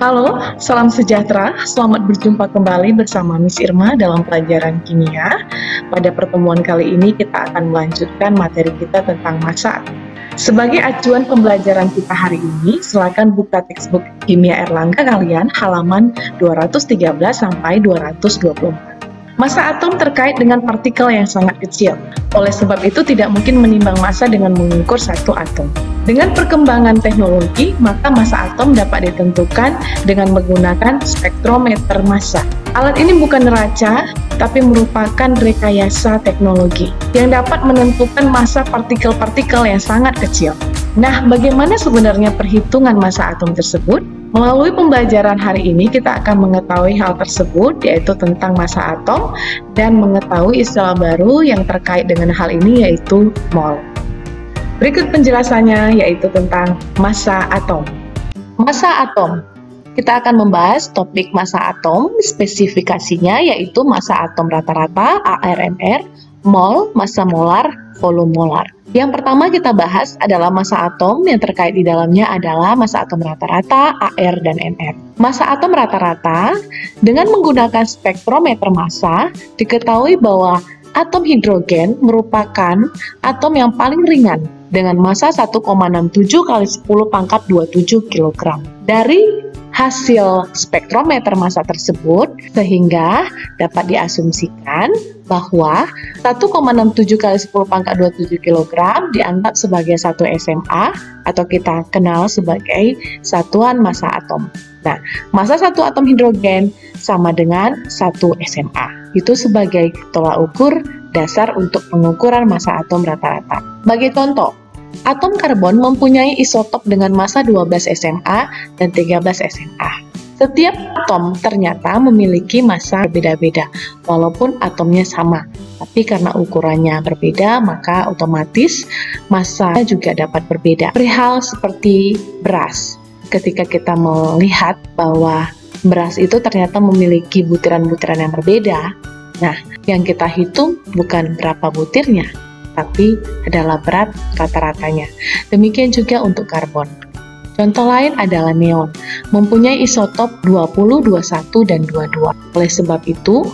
Halo, salam sejahtera. Selamat berjumpa kembali bersama Miss Irma dalam pelajaran kimia. Pada pertemuan kali ini kita akan melanjutkan materi kita tentang massa atom. Sebagai acuan pembelajaran kita hari ini, silakan buka textbook Kimia Erlangga kalian halaman 213 sampai 224. Massa atom terkait dengan partikel yang sangat kecil. Oleh sebab itu tidak mungkin menimbang massa dengan mengukur satu atom. Dengan perkembangan teknologi, maka massa atom dapat ditentukan dengan menggunakan spektrometer massa. Alat ini bukan neraca, tapi merupakan rekayasa teknologi yang dapat menentukan massa partikel-partikel yang sangat kecil. Nah, bagaimana sebenarnya perhitungan massa atom tersebut? Melalui pembelajaran hari ini kita akan mengetahui hal tersebut, yaitu tentang massa atom dan mengetahui istilah baru yang terkait dengan hal ini, yaitu mol. Berikut penjelasannya, yaitu tentang massa atom. Massa atom. Kita akan membahas topik massa atom, spesifikasinya yaitu massa atom rata-rata (ARMR), mol, massa molar, volume molar. Yang pertama kita bahas adalah massa atom, yang terkait di dalamnya adalah massa atom rata-rata AR dan MR. Massa atom rata-rata dengan menggunakan spektrometer massa diketahui bahwa atom hidrogen merupakan atom yang paling ringan dengan massa 1,67 kali 10 pangkat 27 kg. Dari hasil spektrometer massa tersebut, sehingga dapat diasumsikan bahwa 1,67 kali 10 pangkat 27 kg dianggap sebagai satu SMA atau kita kenal sebagai satuan massa atom. Nah, massa satu atom hidrogen sama dengan 1 SMA. Itu sebagai tolak ukur dasar untuk pengukuran massa atom rata-rata. Bagi contoh, atom karbon mempunyai isotop dengan massa 12 SMA dan 13 SMA. Setiap atom ternyata memiliki massa berbeda-beda, walaupun atomnya sama. Tapi karena ukurannya berbeda, maka otomatis massa juga dapat berbeda. Perihal seperti beras, ketika kita melihat bahwa beras itu ternyata memiliki butiran-butiran yang berbeda, nah, yang kita hitung bukan berapa butirnya, tapi adalah berat rata-ratanya. Demikian juga untuk karbon. Contoh lain adalah neon, mempunyai isotop 20, 21, dan 22. Oleh sebab itu,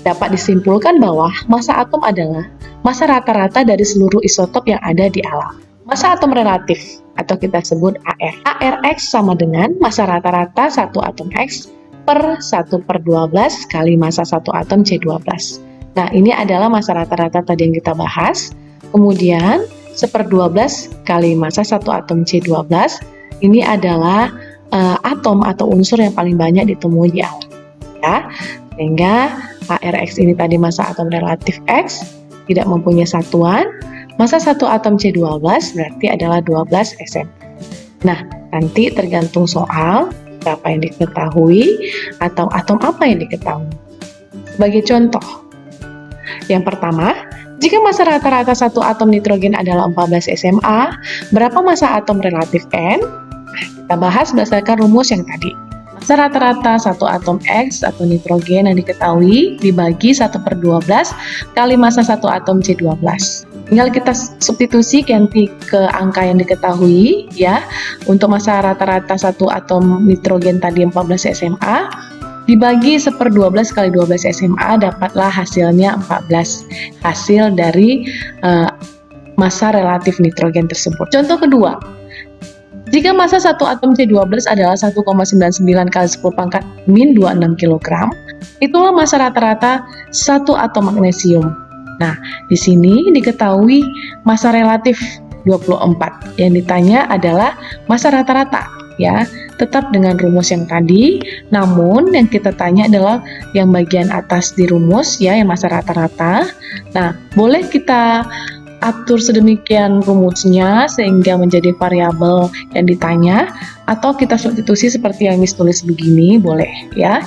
dapat disimpulkan bahwa massa atom adalah massa rata-rata dari seluruh isotop yang ada di alam. Massa atom relatif, atau kita sebut AR. ARX sama dengan massa rata-rata satu atom X per 1/12 kali massa satu atom C12. Nah, ini adalah massa rata-rata tadi yang kita bahas. Kemudian, 1/12 kali massa satu atom C12, ini adalah atom atau unsur yang paling banyak ditemui di alam. Ya, sehingga ARX ini tadi massa atom relatif X, tidak mempunyai satuan. Massa satu atom C12 berarti adalah 12 SM. Nah, nanti tergantung soal berapa yang diketahui atau atom apa yang diketahui. Sebagai contoh, yang pertama, jika massa rata-rata satu atom nitrogen adalah 14 SMA, berapa massa atom relatif N? Kita bahas berdasarkan rumus yang tadi. Massa rata-rata satu atom X atau nitrogen yang diketahui dibagi 1/12 kali massa satu atom C12. Tinggal kita substitusi ganti ke angka yang diketahui ya. Untuk massa rata-rata satu atom nitrogen tadi 14 SMA, dibagi 1/12 kali 12 SMA, dapatlah hasilnya 14. Hasil dari massa relatif nitrogen tersebut. Contoh kedua, jika massa satu atom C12 adalah 1,99 kali 10 pangkat min 26 kg, itulah massa rata-rata satu atom magnesium. Nah, di sini diketahui massa relatif 24. Yang ditanya adalah massa rata-rata, ya. Tetap dengan rumus yang tadi, namun yang kita tanya adalah yang bagian atas di rumus, ya, yang massa rata-rata. Nah, boleh kita atur sedemikian rumusnya sehingga menjadi variabel yang ditanya, atau kita substitusi seperti yang Miss tulis begini, boleh, ya.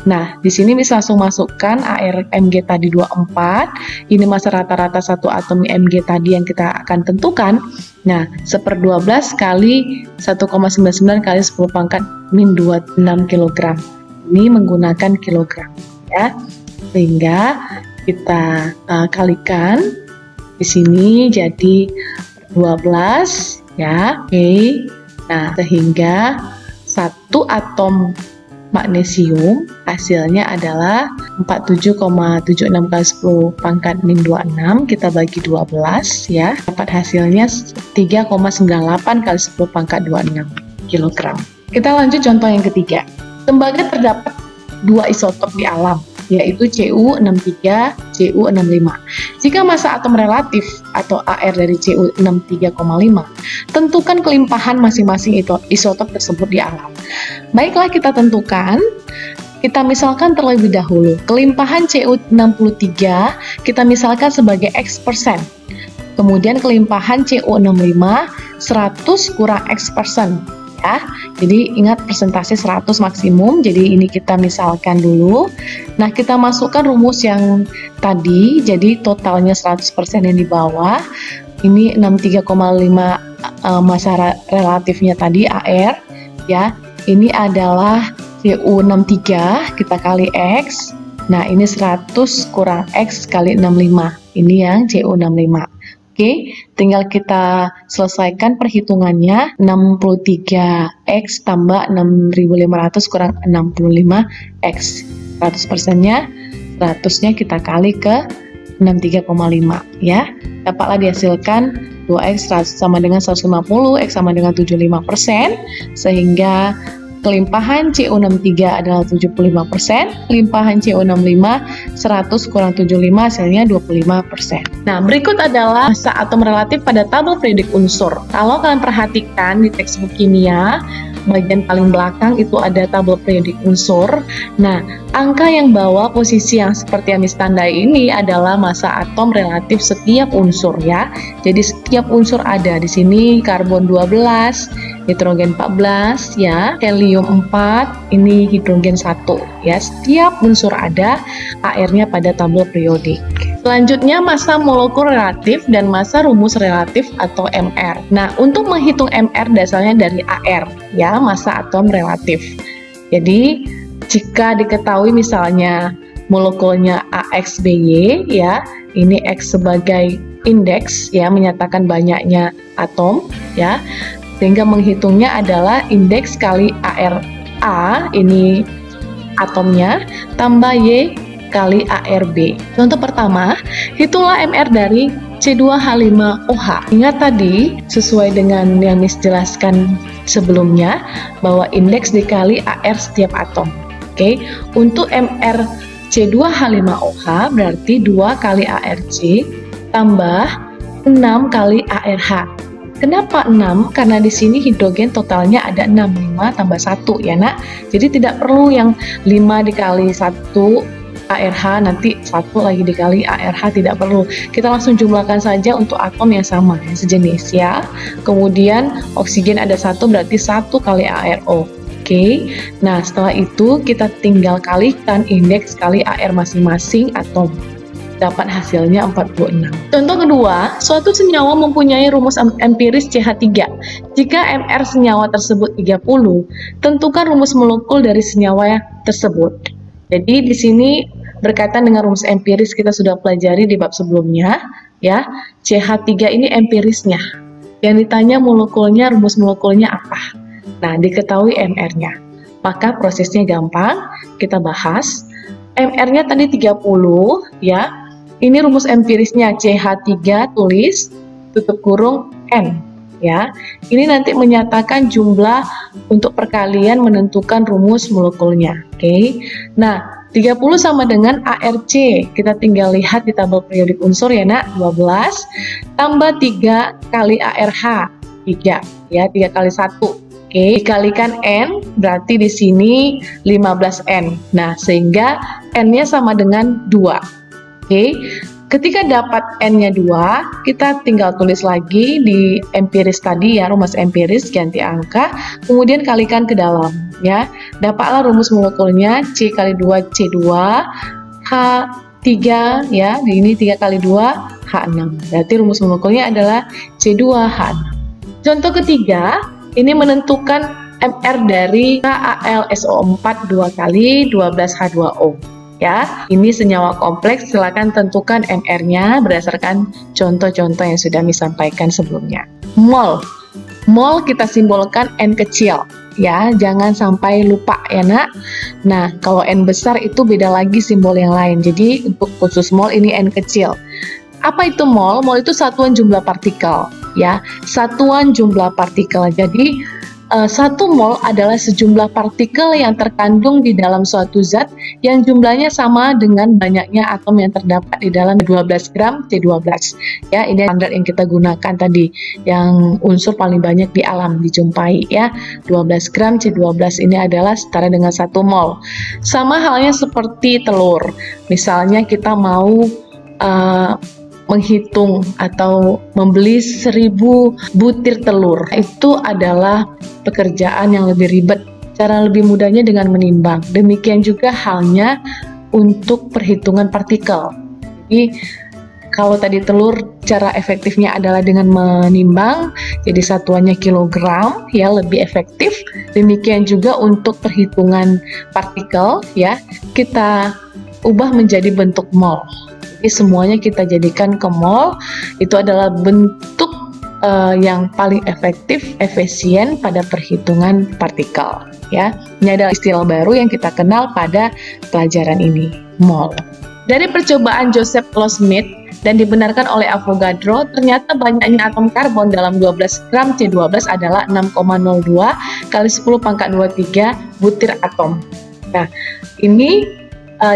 Nah, di sini Miss langsung masukkan ARMG tadi 24, ini massa rata-rata satu atom Mg tadi yang kita akan tentukan. Nah, 1/12 kali 1,99 kali 10 pangkat min 26 kg. Ini menggunakan kilogram, ya. Sehingga kita kalikan di sini jadi 12, ya. Oke. Nah, sehingga satu atom magnesium hasilnya adalah 47,76 kali 10 pangkat min 26, kita bagi 12 ya, dapat hasilnya 3,98 kali 10 pangkat 26 kg. Kita lanjut contoh yang ketiga. Tembaga terdapat dua isotop di alam, yaitu Cu63, Cu65. Jika massa atom relatif atau AR dari Cu63,5, tentukan kelimpahan masing-masing isotop tersebut di alam. Baiklah, kita tentukan. Kita misalkan terlebih dahulu, kelimpahan Cu63 kita misalkan sebagai X%. Kemudian kelimpahan Cu65 100 kurang X%. Ya, jadi ingat persentase 100 maksimum, jadi ini kita misalkan dulu. Nah, kita masukkan rumus yang tadi, jadi totalnya 100% yang di bawah. Ini 63,5 massa relatifnya tadi AR ya. Ini adalah Cu63 kita kali X. Nah, ini 100 kurang X kali 65. Ini yang Cu65. Oke, tinggal kita selesaikan perhitungannya. 63X tambah 6500 kurang 65X. 100%-nya, 100-nya kita kali ke 63,5 ya. Dapatlah dihasilkan 2X sama dengan 150, X sama dengan 75%, sehingga kelimpahan Cu63 adalah 75%, kelimpahan Cu65 100 kurang 75 hasilnya 25%. Nah, berikut adalah massa atom relatif pada tabel periodik unsur. Kalau kalian perhatikan di textbook kimia, bagian paling belakang itu ada tabel periodik unsur. Nah, angka yang bawa posisi yang seperti yang ditandai ini adalah massa atom relatif setiap unsur ya. Jadi setiap unsur ada di sini karbon 12, hidrogen 14 ya, helium 4, ini hidrogen 1 ya. Setiap unsur ada AR-nya pada tabel periodik. Selanjutnya massa molekul relatif dan massa rumus relatif atau MR. Nah, untuk menghitung MR dasarnya dari AR ya, massa atom relatif. Jadi, jika diketahui misalnya molekulnya AXBY ya, ini X sebagai indeks ya, menyatakan banyaknya atom ya. Sehingga menghitungnya adalah indeks kali ARA, ini atomnya, tambah Y kali ARB. Contoh pertama, hitunglah MR dari C2H5OH. Ingat tadi, sesuai dengan yang Miss jelaskan sebelumnya, bahwa indeks dikali AR setiap atom. Oke, untuk MR C2H5OH berarti 2 kali ARC tambah 6 kali ARH. Kenapa 6? Karena di sini hidrogen totalnya ada 6, 5 tambah 1 ya nak. Jadi tidak perlu yang 5 dikali 1 ARH, nanti 1 lagi dikali ARH, tidak perlu. Kita langsung jumlahkan saja untuk atom yang sama, yang sejenis ya. Kemudian oksigen ada 1, berarti 1 kali ARO. Oke, nah setelah itu kita tinggal kalikan indeks kali AR masing-masing atom. Dapat hasilnya 46. Contoh kedua, suatu senyawa mempunyai rumus empiris CH3. Jika MR senyawa tersebut 30, tentukan rumus molekul dari senyawa tersebut. Jadi di sini berkaitan dengan rumus empiris kita sudah pelajari di bab sebelumnya ya. CH3 ini empirisnya. Yang ditanya molekulnya, rumus molekulnya apa? Nah, diketahui MR-nya. Maka prosesnya gampang, kita bahas. MR-nya tadi 30 ya. Ini rumus empirisnya CH3, tulis tutup kurung N ya. Ini nanti menyatakan jumlah untuk perkalian menentukan rumus molekulnya. Oke. Nah, 30 sama dengan ARC. Kita tinggal lihat di tabel periodik unsur ya nak, 12 tambah 3 kali ARH, 3 ya, 3 kali 1. Oke, dikalikan N berarti di sini 15N. Nah, sehingga N-nya sama dengan 2. Oke, ketika dapat N-nya 2, kita tinggal tulis lagi di empiris tadi ya, rumus empiris, ganti angka, kemudian kalikan ke dalam ya. Dapatlah rumus molekulnya C kali 2 C2, H3 ya, ini 3 kali 2 H6. Berarti rumus molekulnya adalah C2H6. Contoh ketiga, ini menentukan MR dari KAlSO4 2 kali 12H2O. Ya, ini senyawa kompleks, silakan tentukan MR-nya berdasarkan contoh-contoh yang sudah disampaikan sebelumnya. Mol kita simbolkan N kecil ya, jangan sampai lupa ya nak. Nah, kalau N besar itu beda lagi simbol yang lain. Jadi untuk khusus mol ini N kecil. Apa itu mol? Mol itu satuan jumlah partikel ya, satuan jumlah partikel. Jadi satu mol adalah sejumlah partikel yang terkandung di dalam suatu zat yang jumlahnya sama dengan banyaknya atom yang terdapat di dalam 12 gram C12. Ya, ini standar yang kita gunakan tadi, yang unsur paling banyak di alam dijumpai ya. 12 gram C12 ini adalah setara dengan 1 mol. Sama halnya seperti telur. Misalnya kita mau menghitung atau membeli 1000 butir telur, itu adalah pekerjaan yang lebih ribet. Cara lebih mudahnya dengan menimbang. Demikian juga halnya untuk perhitungan partikel. Jadi kalau tadi telur cara efektifnya adalah dengan menimbang, jadi satuannya kilogram ya, lebih efektif. Demikian juga untuk perhitungan partikel ya, kita ubah menjadi bentuk mol. Jadi semuanya kita jadikan ke mol, itu adalah bentuk yang paling efektif, efisien pada perhitungan partikel ya. Ini adalah istilah baru yang kita kenal pada pelajaran ini, mol. Dari percobaan Joseph Loschmidt dan dibenarkan oleh Avogadro, ternyata banyaknya atom karbon dalam 12 gram C12 adalah 6,02 kali 10 pangkat 23 butir atom. Nah, ini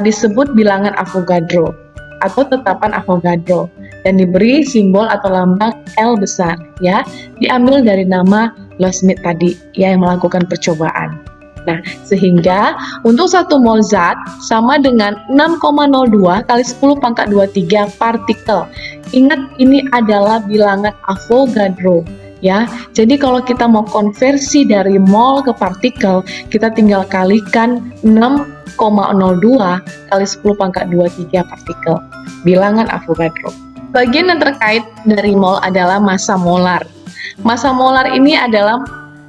disebut bilangan Avogadro atau tetapan Avogadro, dan diberi simbol atau lambang L besar ya, diambil dari nama Loschmidt tadi ya, yang melakukan percobaan. Nah, sehingga untuk 1 mol zat sama dengan 6,02 kali 10 pangkat 23 partikel. Ingat, ini adalah bilangan Avogadro ya. Jadi kalau kita mau konversi dari mol ke partikel, kita tinggal kalikan 6,02 kali 10 pangkat 23 partikel, bilangan Avogadro. Bagian yang terkait dari mol adalah massa molar. Massa molar ini adalah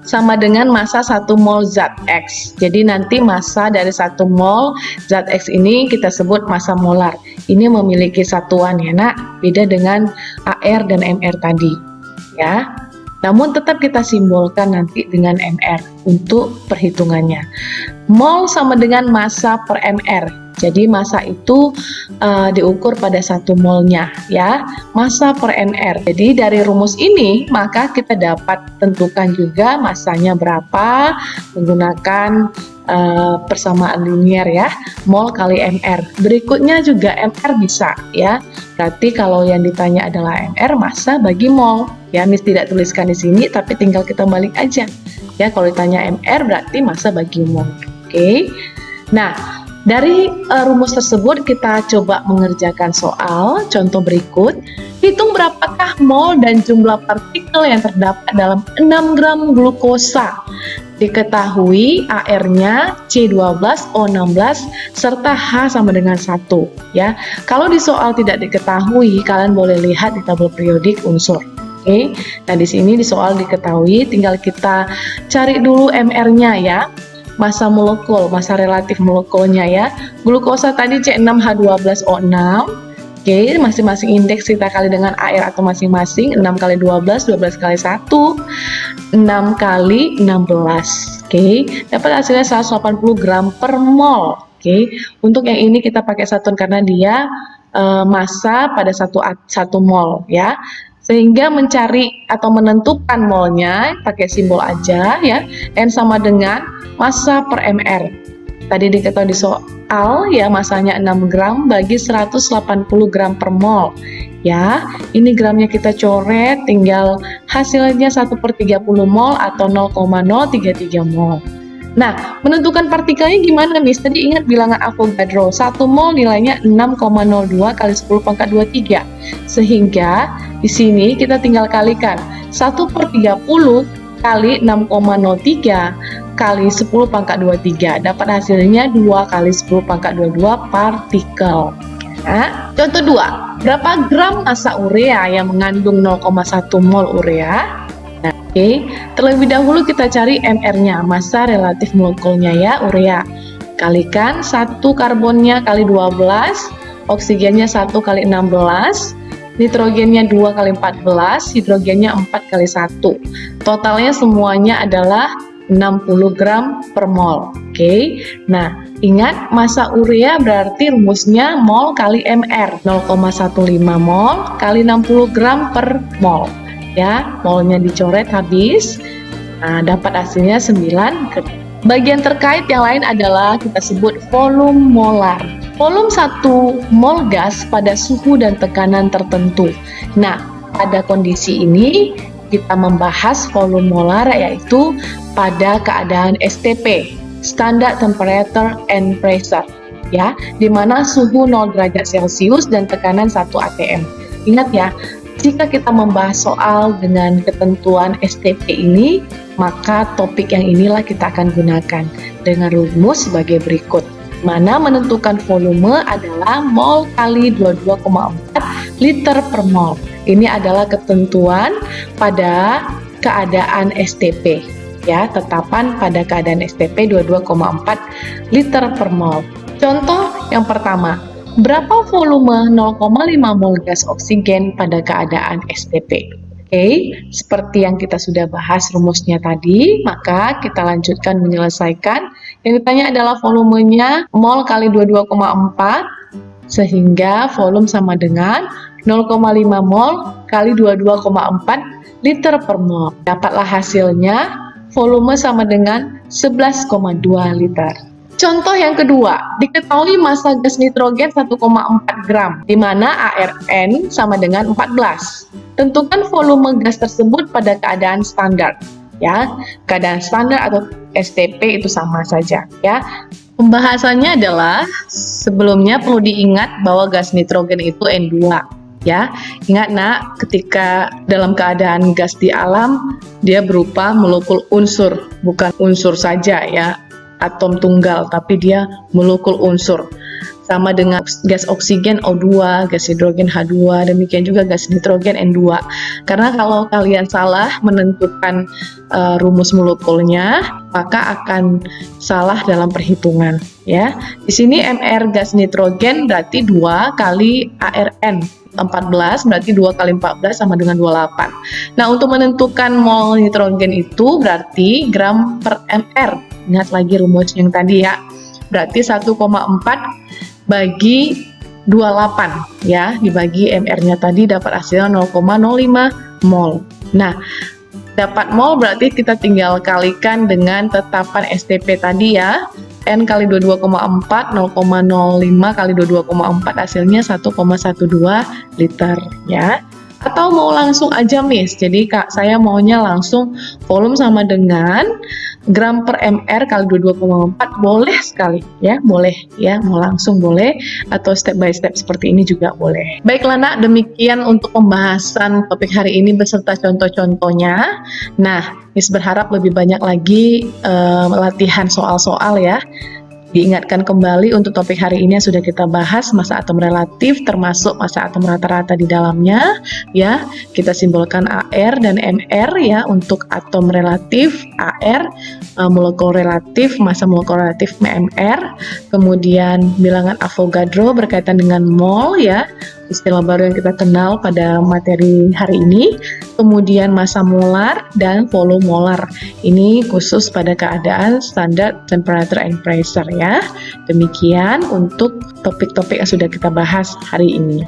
sama dengan massa 1 mol zat X. Jadi nanti massa dari 1 mol zat X ini kita sebut massa molar. Ini memiliki satuan ya nak, beda dengan AR dan MR tadi ya. Namun tetap kita simbolkan nanti dengan MR untuk perhitungannya. Mol sama dengan massa per MR. Jadi massa itu diukur pada 1 molnya ya, massa per MR. Jadi dari rumus ini maka kita dapat tentukan juga massanya berapa menggunakan persamaan linier ya, mol kali MR. Berikutnya juga MR bisa ya. Berarti kalau yang ditanya adalah MR, massa bagi mol. Ya, Miss tidak tuliskan di sini, tapi tinggal kita balik aja. Ya, kalau ditanya MR berarti massa bagi mol. Oke. Nah, dari rumus tersebut kita coba mengerjakan soal. Contoh berikut, hitung berapakah mol dan jumlah partikel yang terdapat dalam 6 gram glukosa. Diketahui AR-nya C12, O16, serta H sama dengan 1 ya. Kalau di soal tidak diketahui, kalian boleh lihat di tabel periodik unsur. Oke. Nah, di sini di soal diketahui, tinggal kita cari dulu MR-nya ya. Massa molekul, massa relatif molekulnya ya. Glukosa tadi C6H12O6. Oke, masing-masing indeks kita kali dengan AR atau masing-masing. 6 kali 12, 12 kali 1, 6 kali 16. Oke, dapat hasilnya 180 gram per mol. Oke, untuk yang ini kita pakai satuan karena dia massa pada 1 mol ya. Sehingga mencari atau menentukan molnya pakai simbol aja ya. N sama dengan massa per MR. Tadi diketahui di soal ya, massanya 6 gram bagi 180 gram per mol. Ya, ini gramnya kita coret, tinggal hasilnya 1/30 mol atau 0,033 mol. Nah, menentukan partikelnya gimana, Miss? Tadi ingat bilangan Avogadro, 1 mol nilainya 6,02 kali 10 pangkat 23. Sehingga di sini kita tinggal kalikan 1/30 kali 6,03 kali 10 pangkat 23. Dapat hasilnya 2 kali 10 pangkat 22 partikel. Nah, contoh 2. Berapa gram massa urea yang mengandung 0,1 mol urea? Nah, oke. Terlebih dahulu kita cari MR-nya, massa relatif molekulnya ya, urea. Kalikan 1 karbonnya kali 12, oksigennya 1 kali 16, nitrogennya 2 kali 14, hidrogennya 4 kali 1. Totalnya semuanya adalah 60 gram per mol. Oke. Nah, ingat massa urea berarti rumusnya mol kali mR, 0,15 mol kali 60 gram per mol. Ya, molnya dicoret habis. Nah, dapat hasilnya 9 gram. Bagian terkait yang lain adalah kita sebut volume molar. Volume 1 mol gas pada suhu dan tekanan tertentu. Nah, pada kondisi ini kita membahas volume molar, yaitu pada keadaan STP, Standard Temperature and Pressure, ya, di mana suhu 0 derajat Celcius dan tekanan 1 atm. Ingat ya, jika kita membahas soal dengan ketentuan STP ini, maka topik yang inilah kita akan gunakan dengan rumus sebagai berikut. Mana menentukan volume adalah mol kali 22,4 liter per mol. Ini adalah ketentuan pada keadaan STP, ya, tetapan pada keadaan STP 22,4 liter per mol. Contoh yang pertama, berapa volume 0,5 mol gas oksigen pada keadaan STP? Oke, seperti yang kita sudah bahas rumusnya tadi, maka kita lanjutkan menyelesaikan. Yang ditanya adalah volumenya mol kali 22,4, sehingga volume sama dengan 0,5 mol kali 22,4 liter per mol. Dapatlah hasilnya, volume sama dengan 11,2 liter. Contoh yang kedua, diketahui massa gas nitrogen 1,4 gram, di mana ARN sama dengan 14. Tentukan volume gas tersebut pada keadaan standar. Ya, keadaan standar atau STP itu sama saja, ya. Pembahasannya adalah sebelumnya perlu diingat bahwa gas nitrogen itu N2. Ya, ingat nak, ketika dalam keadaan gas di alam, dia berupa molekul unsur, bukan unsur saja ya, atom tunggal, tapi dia molekul unsur. Sama dengan gas oksigen O2, gas hidrogen H2, demikian juga gas nitrogen N2. Karena kalau kalian salah menentukan rumus molekulnya, maka akan salah dalam perhitungan. Ya, di sini mR gas nitrogen berarti 2 kali ARN. 14 berarti 2 kali 14 sama dengan 28. Nah, untuk menentukan mol nitrogen itu berarti gram per mR. Ingat lagi rumus yang tadi ya. Berarti 1,4 bagi 28 ya, dibagi mR-nya tadi dapat hasilnya 0,05 mol. Nah, dapat mol berarti kita tinggal kalikan dengan tetapan STP tadi ya. N kali 22,4, 0,05 kali 22,4 hasilnya 1,12 liter ya. Atau mau langsung aja Miss, jadi Kak saya maunya langsung volume sama dengan gram per mR kali 22,4, boleh sekali ya, boleh ya, mau langsung boleh, atau step by step seperti ini juga boleh. Baiklah nak, demikian untuk pembahasan topik hari ini beserta contoh-contohnya. Nah, Miss berharap lebih banyak lagi latihan soal-soal ya. Diingatkan kembali untuk topik hari ini yang sudah kita bahas, massa atom relatif termasuk massa atom rata-rata di dalamnya ya. Kita simbolkan AR dan MR ya untuk atom relatif AR, molekul relatif, massa molekul relatif MR. Kemudian bilangan Avogadro berkaitan dengan mol ya, istilah baru yang kita kenal pada materi hari ini. Kemudian massa molar dan volume molar. Ini khusus pada keadaan standard temperature and pressure ya. Demikian untuk topik-topik yang sudah kita bahas hari ini.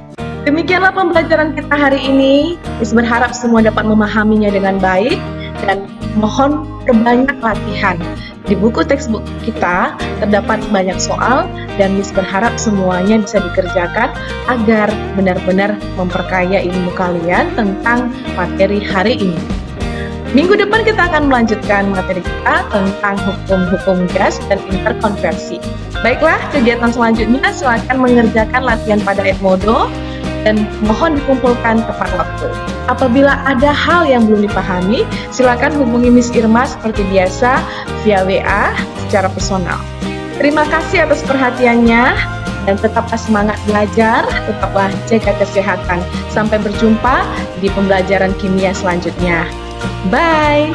Demikianlah pembelajaran kita hari ini. Miss berharap semua dapat memahaminya dengan baik dan mohon perbanyak latihan. Di buku textbook kita terdapat banyak soal dan Miss berharap semuanya bisa dikerjakan agar benar-benar memperkaya ilmu kalian tentang materi hari ini. Minggu depan kita akan melanjutkan materi kita tentang hukum-hukum gas dan interkonversi. Baiklah, kegiatan selanjutnya silakan mengerjakan latihan pada Edmodo dan mohon dikumpulkan tepat waktu. Apabila ada hal yang belum dipahami, silakan hubungi Miss Irma seperti biasa via WA secara personal. Terima kasih atas perhatiannya dan tetaplah semangat belajar, tetaplah jaga kesehatan. Sampai berjumpa di pembelajaran kimia selanjutnya. Bye!